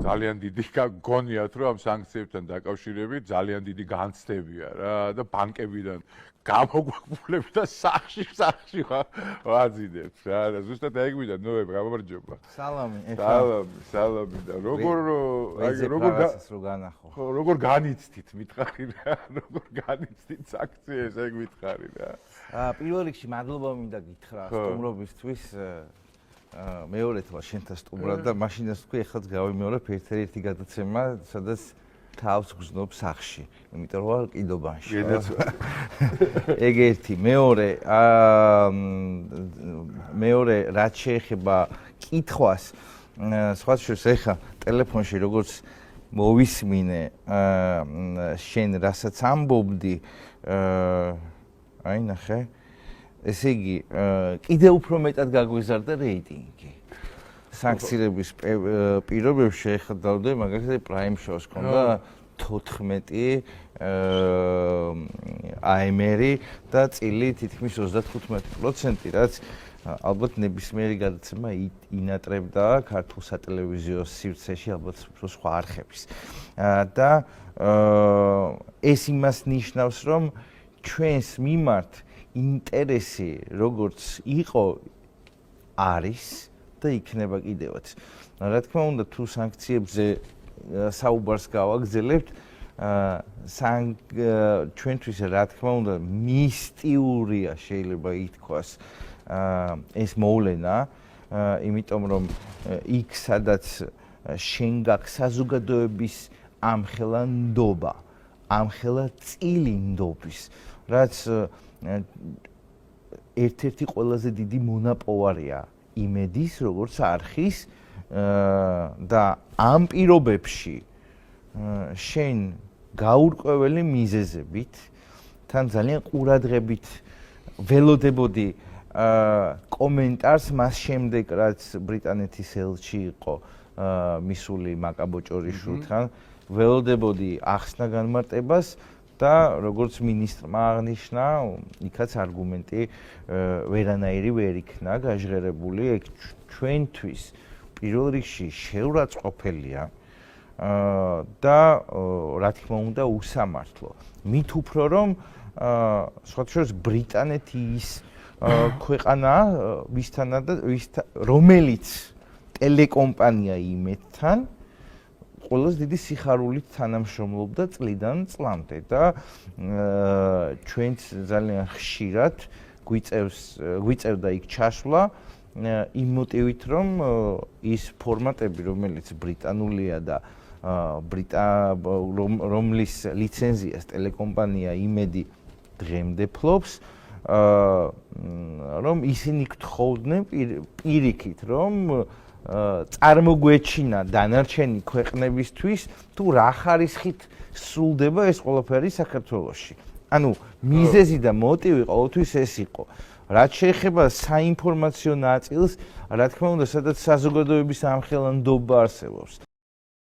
ძალიან დიდი გონიათ რომ ამ სანქციებთან დაკავშირებით ძალიან დიდი განცდებია რა და ბანკებიდან გამოგვაგულებ და სახში ვაძინებთ რა და ზუსტად ეგ მინდა ნოე გამარჯობა სალამი და როგორ განიცდით მითხარი რა როგორ განიცდით სანქციებს ეგ მითხარი რა პირველ რიგში მადლობა მინდა გითხრა სტუმრობისთვის მეორეთმა შენთან სტუმრად და მაშინაც თქვი ეხლაც გავიმეორებ ერთ-ერთი გადაცემა სადაც თავს გზნობ სახში იმიტომ რომ ვარ კიდობანში ეგ ერთი მეორე რაც შეეხება კითხვას სხვა შეს ეხა ტელეფონში როგორც მოვისმინე შენ რასაც ამბობდი აი ნახე ესე იგი კიდე უფრო მეტად გაგვიზარდა რეიტინგი სანქციების პირობებში ეხლა დავდე მაგალითად პრაიმ შოუს ქონდა 14 AMR-ი და წილი თითქმის 35% რაც ალბათ ნებისმიერი გადაცემა ინატრებდა ქართულ სატელევიზიო სივრცეში ალბათ უფრო სხვა არხების და ეს იმას ნიშნავს რომ ჩვენს მიმართ ინტერესი როგორც იყო არის და იქნება კიდევაც. რა თქმა უნდა თუ სანქციებზე საუბარს გავაგზავნებთ ჩვენთვის რა თქმა უნდა მისტიურია შეიძლება ითქვას ეს მოვლენა იმიტომ რომ იქ სადაც შენ გაქვს საზოგადოების ამხელა ნდობა ამხელა წილი ნდობის რაც ერთ-ერთი ყველაზე დიდი მონაპოვარია იმედის როგორც არხის და ამ პირობებში შენ გაურკვეველი მიზეზებით თან ძალიან ყურადღებით ველოდებოდი კომენტარს მას შემდეგ რაც ბრიტანეთის ელჩი იყო მისული მაკაბოჭორიშვილთან ველოდებოდი ახსნა განმარტებას და როგორც მინისტრმა აღნიშნა, იქაც არგუმენტი ვერანაირი ვერ იქნა გაჟღერებული, ეგ ჩვენთვის პირველ რიგში შეურაცხყოფელია და რა თქმა უნდა უსამართლო. მით უფრო რომ სხვა შორის ბრიტანეთი ის ქვეყანა რომელიც ტელეკომპანია იმედთან ყველაზე დიდი სიხარულით თანამშრომლობდა წლიდან წლამდე და ჩვენც ძალიან ხშირად გვიწევდა იქ ჩასვლა იმ მოტივით რომ ის ფორმატები რომელიც ბრიტანულია და რომლის ლიცენზიას ტელეკომპანია იმედი დღემდე ფლობს რომ ისინი გთხოვდნენ პირიქით რომ წარმოგვეჩინა დანარჩენი ქვეყნებისთვის თუ რა ხარისხით სრულდება ეს ყველაფერი საქართველოში. ანუ მიზეზი და მოტივი ყოველთვის ეს იყო. რაც შეეხება საინფორმაციო ნაწილს, რა თქმა უნდა, სადაც საზოგადოების ამხელა ნდობა არსებობს